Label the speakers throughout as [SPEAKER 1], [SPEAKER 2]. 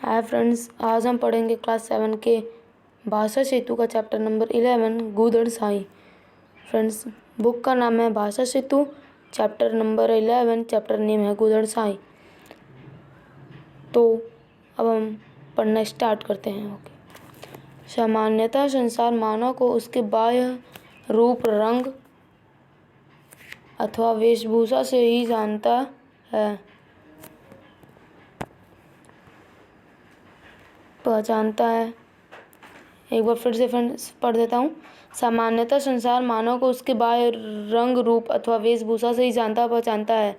[SPEAKER 1] Hi friends, आज हम पढ़ेंगे क्लास 7 के भाषा सेतु का chapter number 11 Gudad Sai. Friends, book का नाम है Bhasha Setu, chapter number 11, chapter name है गूदड़ साई। तो अब हम पढ़ना स्टार्ट करते हैं। ओके। सामान्यतः संसार मानव को उसके बाह्य रूप, रंग अथवा वेशभूषा से ही जानता पहचानता है। एक बार फिर से फ्रेंड्स पढ़ देता हूँ। सामान्यतः संसार मानव को उसके बाह्य रंग, रूप अथवा वेशभूषा से ही जानता पहचानता है,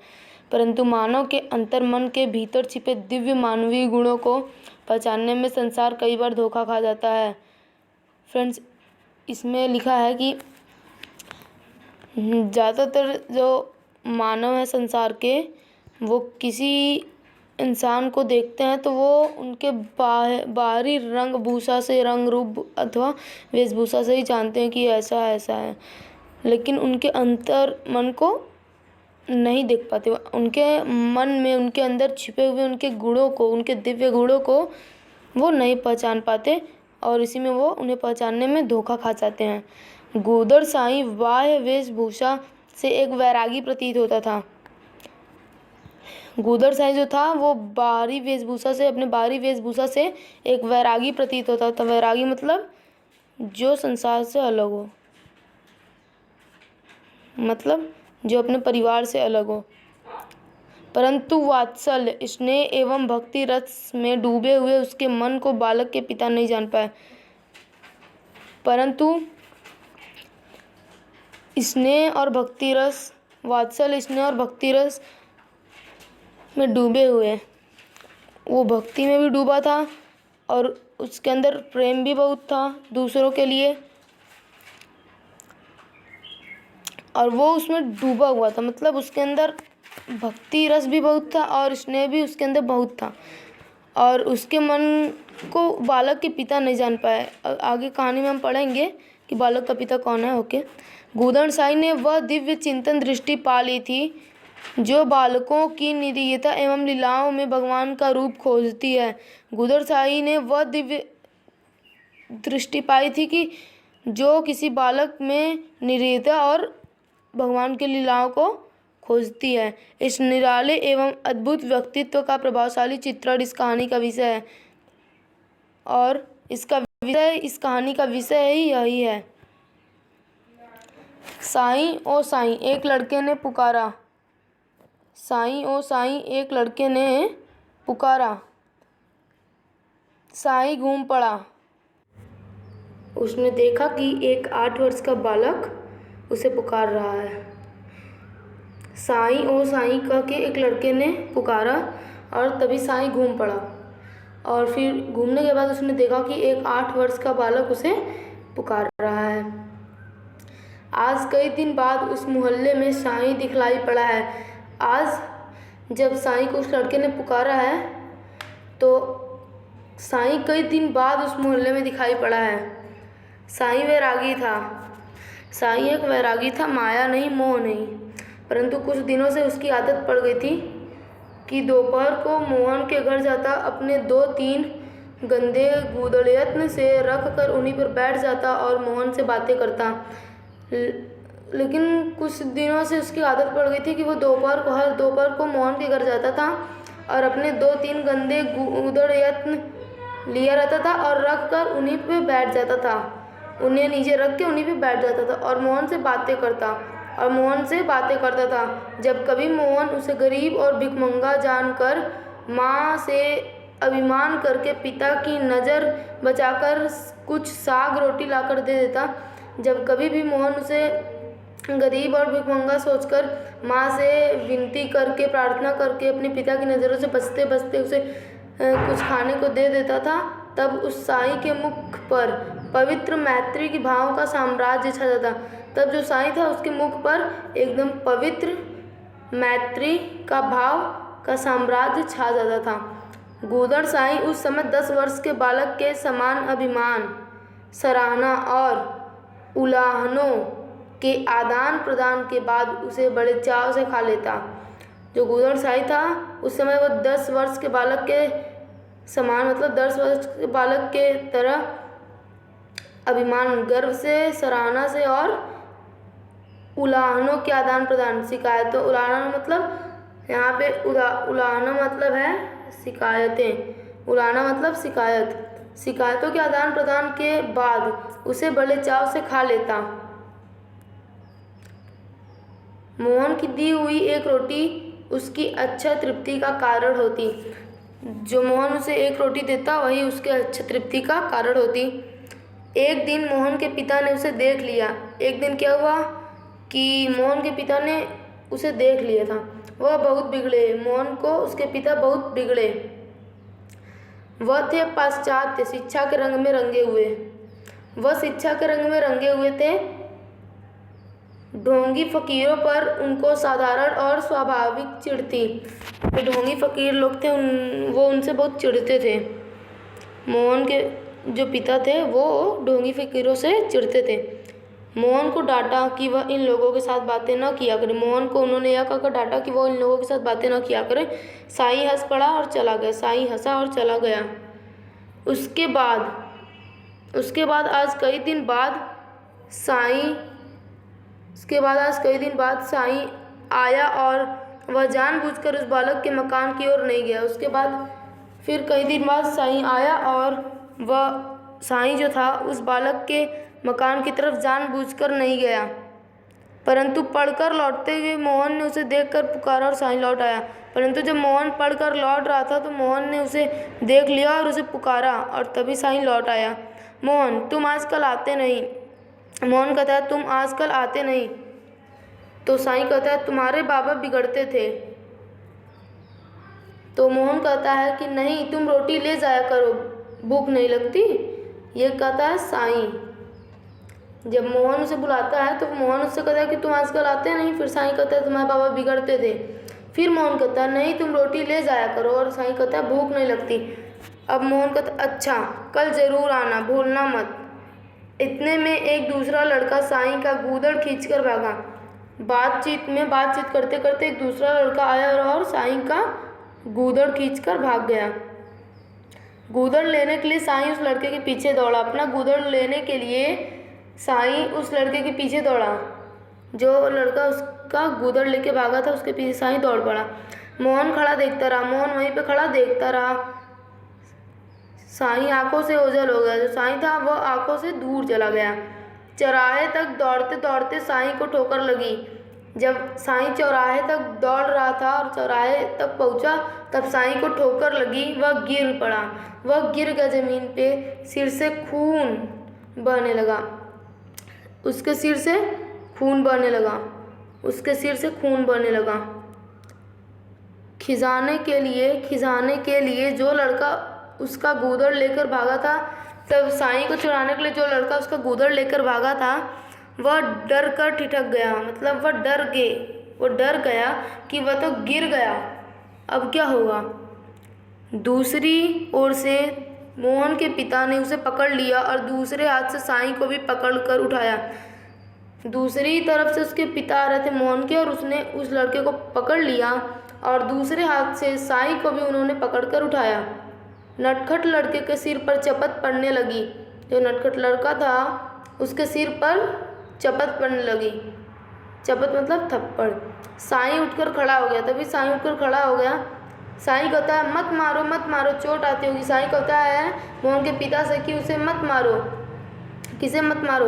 [SPEAKER 1] परंतु मानव के अंतर्मन के भीतर छिपे दिव्य मानवीय गुणों को पहचानने में संसार कई बार धोखा खा जाता है। फ्रेंड्स, इसमें लिखा है कि ज़्यादातर जो मानव है संसार के, वो किसी इंसान को देखते हैं तो वो उनके बाहरी रंग भूषा से, रंग रूप अथवा वेशभूषा से ही जानते हैं कि ऐसा है, लेकिन उनके अंतर मन को नहीं देख पाते। उनके मन में, उनके अंदर छिपे हुए उनके गुणों को, उनके दिव्य गुणों को वो नहीं पहचान पाते और इसी में वो उन्हें पहचानने में धोखा खा जाते हैं। गूदड़ साई बाह्य वेशभूषा से एक वैरागी प्रतीत होता था। गूदड़ साई जो था वो बाहरी वेशभूषा से, अपने बाहरी वेशभूषा से एक वैरागी प्रतीत होता था। वैरागी मतलब जो संसार से अलग हो, मतलब जो अपने परिवार से अलग हो। परंतु वात्सल्य, स्नेह एवं भक्ति रस में डूबे हुए उसके मन को बालक के पिता नहीं जान पाए। परंतु स्नेह और भक्ति रस, वात्सल्य, स्नेह और भक्ति रस में डूबे हुए, वो भक्ति में भी डूबा था और उसके अंदर प्रेम भी बहुत था दूसरों के लिए, और वो उसमें डूबा हुआ था। मतलब उसके अंदर भक्ति रस भी बहुत था और स्नेह भी उसके अंदर बहुत था, और उसके मन को बालक के पिता नहीं जान पाए। आगे कहानी में हम पढ़ेंगे कि बालक का पिता कौन है। ओके। गूदड़ साई ने वह दिव्य चिंतन दृष्टि पा ली थी जो बालकों की निरीयता एवं लीलाओं में भगवान का रूप खोजती है। गूदड़ साई ने वह दिव्य दृष्टि पाई थी कि जो किसी बालक में निरीयता और भगवान की लीलाओं को खोजती है। इस निराले एवं अद्भुत व्यक्तित्व का प्रभावशाली चित्रण इस कहानी का विषय है, और इस कहानी का विषय ही यही है। साईं ओ साईं, एक लड़के ने पुकारा। साईं ओ साईं, एक लड़के ने पुकारा। साईं घूम पड़ा। उसने देखा कि एक 8 वर्ष का बालक उसे पुकार रहा है। साईं ओ साईं कह के एक लड़के ने पुकारा और तभी साईं घूम पड़ा, और फिर घूमने के बाद उसने देखा कि एक 8 वर्ष का बालक उसे पुकार रहा है। आज कई दिन बाद उस मोहल्ले में साईं दिखलाई पड़ा है। आज जब साईं को उस लड़के ने पुकारा है तो साईं कई दिन बाद उस मोहल्ले में दिखाई पड़ा है। साईं वैरागी था। साईं एक वैरागी था, माया नहीं, मोह नहीं। परंतु कुछ दिनों से उसकी आदत पड़ गई थी कि दोपहर को मोहन के घर जाता, अपने 2-3 गंदे गूदड़ यत्न से रख कर उन्हीं पर बैठ जाता और मोहन से बातें करता। लेकिन कुछ दिनों से उसकी आदत पड़ गई थी कि वो हर दोपहर को मोहन के घर जाता था और अपने 2-3 गंदे गूदड़ यत्न लिया रहता था और रख कर उन्हीं पे बैठ जाता था। उन्हें नीचे रख के उन्हीं पे बैठ जाता था और मोहन से बातें करता था। जब कभी मोहन उसे गरीब और भिखमंगा जानकर माँ से अभिमान करके पिता की नज़र बचाकर कुछ साग रोटी लाकर दे देता, जब कभी भी मोहन उसे गरीब और भिखमंगा सोचकर माँ से विनती करके, प्रार्थना करके अपने पिता की नज़रों से बचते बचते उसे कुछ खाने को दे देता था, तब उस साईं के मुख पर पवित्र मैत्री की भाव का साम्राज्य छा जाता। तब जो साईं था उसके मुख पर एकदम पवित्र मैत्री का भाव का साम्राज्य छा जाता था। गूदड़ साईं उस समय 10 वर्ष के बालक के समान अभिमान, सराहना और उलाहनों के आदान प्रदान के बाद उसे बड़े चाव से खा लेता। जो गूदड़ साईं था उस समय वो 10 वर्ष के बालक के समान मतलब 10 वर्ष के बालक के तरह अभिमान, गर्व से, सराहना से और उलाहनों के आदान प्रदान। शिकायतों, उलाहना मतलब यहाँ पे उलाहना मतलब है शिकायतें, उलाहना मतलब शिकायत। शिकायतों के आदान प्रदान के बाद उसे बड़े चाव से खा लेता। मोहन की दी हुई एक रोटी उसकी अच्छा तृप्ति का कारण होती। जो मोहन उसे एक रोटी देता वही उसके अच्छा तृप्ति का कारण होती। एक दिन मोहन के पिता ने उसे देख लिया। एक दिन क्या हुआ कि मोहन के पिता ने उसे देख लिया था। वह बहुत बिगड़े, मोहन को उसके पिता बहुत बिगड़े। वह थे पाश्चात्य, शिक्षा के रंग में रंगे हुए। वह शिक्षा के रंग में रंगे हुए थे। ढोंगी फकीरों पर उनको साधारण और स्वाभाविक चिढ़ती। जो ढोंगी फकीर लोग थे वो उनसे बहुत चिढ़ते थे। मोहन के जो पिता थे वो ढोंगी फकीरों से चिढ़ते थे। मोहन को डांटा कि वह इन लोगों के साथ बातें न किया करे। मोहन को उन्होंने यह कहकर डांटा कि वह इन लोगों के साथ बातें न किया करे। साईं हंस पड़ा और चला गया। साईं हंसा और चला गया। उसके बाद आज कई दिन बाद साईं आया और वह जानबूझकर उस बालक के मकान की ओर नहीं गया। उसके बाद फिर कई दिन बाद साईं आया और वह साईं जो था उस बालक के मकान की तरफ जानबूझकर नहीं गया, परंतु पढ़कर लौटते हुए मोहन ने उसे देखकर पुकारा और साईं लौट आया। परंतु जब मोहन पढ़कर लौट रहा था तो मोहन ने उसे देख लिया और उसे पुकारा और तभी साईं लौट आया। मोहन, तुम आजकल आते नहीं। मोहन कहता है, तुम आजकल आते नहीं। तो साईं कहता है, तुम्हारे बाबा बिगड़ते थे। तो मोहन कहता है कि नहीं, तुम रोटी ले जाया करो, भूख नहीं लगती। ये कहता है साईं। जब मोहन उसे बुलाता है तो मोहन उससे कहता है कि तुम आजकल आते नहीं। फिर साईं कहता है, तुम्हारे बाबा बिगड़ते थे। फिर मोहन कहता है, नहीं, तुम रोटी ले जाया करो। और साईं कहता है, भूख नहीं लगती। अब मोहन कहता है, अच्छा, कल ज़रूर आना, भूलना मत। इतने में एक दूसरा लड़का साईं का गूदड़ खींचकर भागा। बातचीत करते करते एक दूसरा लड़का आया और साईं का गूदड़ खींचकर भाग गया। गूदड़ लेने के लिए साईं उस लड़के के पीछे दौड़ा। अपना गूदड़ लेने के लिए साईं उस लड़के के पीछे दौड़ा। जो लड़का उसका गूदड़ लेके भागा था उसके पीछे साईं दौड़ पड़ा। मोहन खड़ा देखता रहा। मोहन वहीं पे खड़ा देखता रहा। साईं आंखों से ओझल हो गया। जो साईं था वह आंखों से दूर चला गया। चौराहे तक दौड़ते दौड़ते साईं को ठोकर लगी। जब साईं चौराहे तक दौड़ रहा था और चौराहे तक पहुंचा तब साईं को ठोकर लगी। वह गिर पड़ा। वह गिर गया जमीन पे। सिर से खून बहने लगा। उसके सिर से खून बहने लगा। खिजाने के लिए जो लड़का उसका गूदड़ लेकर भागा था, तब साईं को छुड़ाने के लिए जो लड़का उसका गूदड़ लेकर भागा था वह डर कर ठिठक गया। मतलब वह डर गया कि वह तो गिर गया, अब क्या होगा। दूसरी ओर से मोहन के पिता ने उसे पकड़ लिया और दूसरे हाथ से साईं को भी पकड़ कर उठाया। दूसरी तरफ से उसके पिता आ रहे थे मोहन के और उसने उस लड़के को पकड़ लिया और दूसरे हाथ से साईं को भी उन्होंने पकड़ कर उठाया। नटखट लड़के के सिर पर चपत पड़ने लगी। जो नटखट लड़का था उसके सिर पर चपत पड़ने लगी। चपत मतलब थप्पड़। साईं उठकर खड़ा हो गया। साईं कहता है, मत मारो, चोट आती होगी। साईं कहता है मोहन के पिता से कि उसे मत मारो। किसे मत मारो?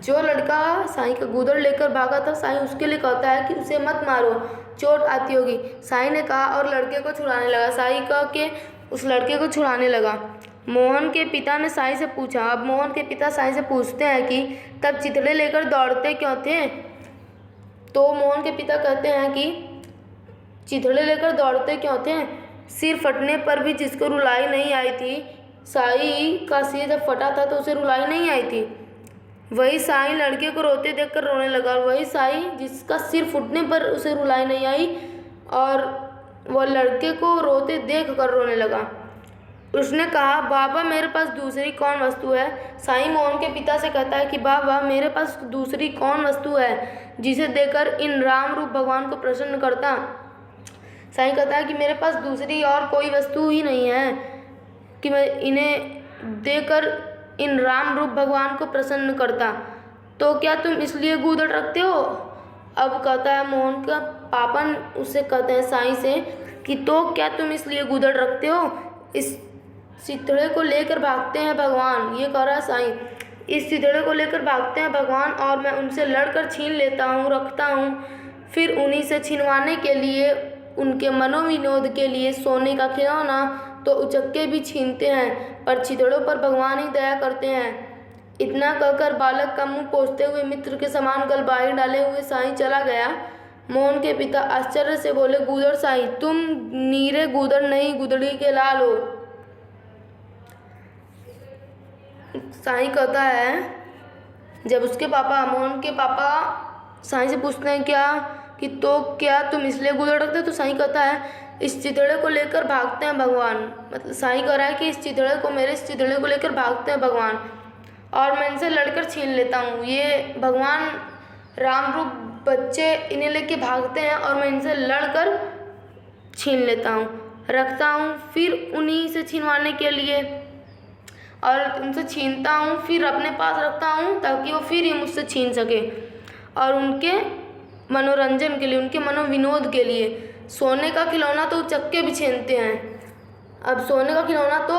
[SPEAKER 1] जो लड़का साईं का गूदड़ लेकर भागा था, साईं उसके लिए कहता है कि उसे मत मारो, चोट आती होगी। साईं ने कहा और लड़के को छुड़ाने लगा। साईं कह के उस लड़के को छुड़ाने लगा। मोहन के पिता ने साईं से पूछा। अब मोहन के पिता साईं से पूछते हैं कि तब चिथड़े लेकर दौड़ते क्यों थे? तो मोहन के पिता कहते हैं कि चिथड़े लेकर दौड़ते क्यों थे? सिर फटने पर भी जिसको रुलाई नहीं आई थी, साईं का सिर जब फटा था तो उसे रुलाई नहीं आई थी, वही साईं लड़के को रोते देखकर रोने लगा। और वही साईं जिसका सिर फूटने पर उसे रुलाई नहीं आई और वह लड़के को रोते देख कर रोने लगा। उसने कहा, बाबा मेरे पास दूसरी कौन वस्तु है? साईं मोहन के पिता से कहता है कि बाबा मेरे पास दूसरी कौन वस्तु है जिसे देकर इन राम रूप भगवान को प्रसन्न करता? साईं कहता है कि मेरे पास दूसरी और कोई वस्तु ही नहीं है। कि मैं इन्हें देकर इन राम रूप भगवान को प्रसन्न करता। तो क्या तुम इसलिए गूदड़ रखते हो? अब कहता है मोहन का पापा उससे कहते हैं साईं से कि तो क्या तुम इसलिए गूदड़ रखते हो? इस चिथड़े को लेकर भागते हैं भगवान, ये कह रहा है साईं। इस चिथड़े को लेकर भागते हैं भगवान और मैं उनसे लड़कर छीन लेता हूँ, रखता हूँ। फिर उन्हीं से छिनवाने के लिए, उनके मनोविनोद के लिए सोने का खिलौना तो उचक्के भी छीनते हैं, पर चिथड़ों पर भगवान ही दया करते हैं। इतना कहकर बालक का मुंह पोंछते हुए मित्र के समान गलबाही डाले हुए साईं चला गया। मोहन के पिता आश्चर्य से बोले, गूदड़ साईं, तुम नीरे गूदड़ नहीं, गुदड़ी के लाल हो। साईं कहता है, जब उसके पापा, मोहन के पापा साईं से पूछते हैं तो क्या तुम इसलिए गूदड़ रखते हो? तो साईं कहता है, इस चिथड़े को लेकर भागते हैं भगवान। मतलब साईं कह रहा है कि इस चिथड़े को लेकर भागते हैं भगवान और मैं इनसे लड़कर छीन लेता हूँ। ये भगवान राम रूप बच्चे इन्हें लेके भागते हैं और मैं इनसे लड़कर छीन लेता हूँ, रखता हूँ, फिर उन्हीं से छिनवाने के लिए और उनसे छीनता हूँ, फिर अपने पास रखता हूँ ताकि वो फिर ही मुझसे छीन सके। और उनके मनोरंजन के लिए, उनके मनोविनोद के लिए सोने का खिलौना तो उचक्के भी छीनते हैं। अब सोने का खिलौना तो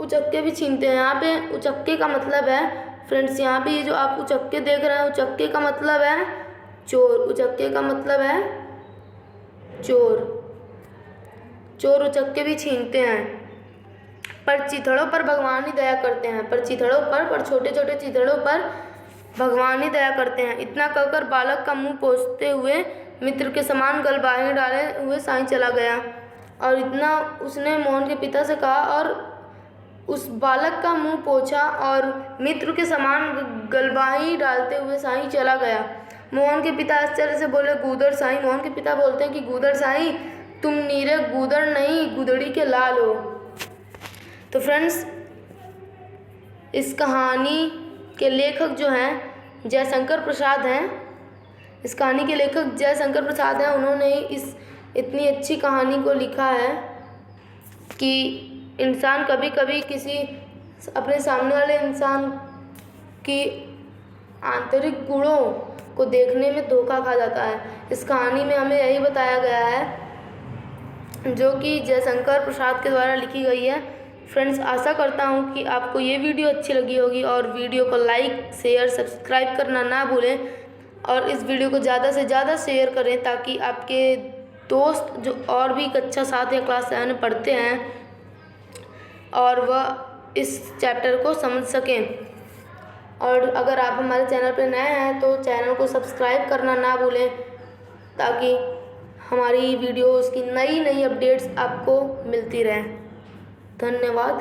[SPEAKER 1] उचक्के भी छीनते हैं। यहाँ पे उचक्के का मतलब है फ्रेंड्स, यहाँ पे ये जो आप उचक्के देख रहे हैं, उचक्के का मतलब है चोर। उचक्के का मतलब है चोर। चोर उचक्के भी छीनते हैं, पर चिथड़ों पर भगवान ही दया करते हैं। पर छोटे छोटे चिथड़ों पर भगवान ही दया करते हैं। इतना कहकर बालक का मुंह पोंछते हुए मित्र के समान गलबाही डाले हुए साईं चला गया। और इतना उसने मोहन के पिता से कहा और उस बालक का मुंह पोंछा और मित्र के समान गलबाही डालते हुए साईं चला गया। मोहन के पिता आश्चर्य से बोले, गूदड़ साईं। मोहन के पिता बोलते हैं कि गूदड़ साईं, तुम नीरे गूदड़ नहीं, गुदड़ी के लाल हो। तो फ्रेंड्स, इस कहानी के लेखक जो हैं जयशंकर प्रसाद हैं। इस कहानी के लेखक जयशंकर प्रसाद हैं। उन्होंने इस इतनी अच्छी कहानी को लिखा है कि इंसान कभी कभी किसी अपने सामने वाले इंसान की आंतरिक गुणों को देखने में धोखा खा जाता है। इस कहानी में हमें यही बताया गया है जो कि जयशंकर प्रसाद के द्वारा लिखी गई है। फ्रेंड्स, आशा करता हूँ कि आपको ये वीडियो अच्छी लगी होगी और वीडियो को लाइक, शेयर, सब्सक्राइब करना ना भूलें और इस वीडियो को ज़्यादा से ज़्यादा शेयर करें ताकि आपके दोस्त जो और भी कक्षा 7 या क्लास 7 में पढ़ते हैं और वह इस चैप्टर को समझ सकें। और अगर आप हमारे चैनल पर नए हैं तो चैनल को सब्सक्राइब करना ना भूलें ताकि हमारी वीडियोज़ की नई अपडेट्स आपको मिलती रहें। धन्यवाद।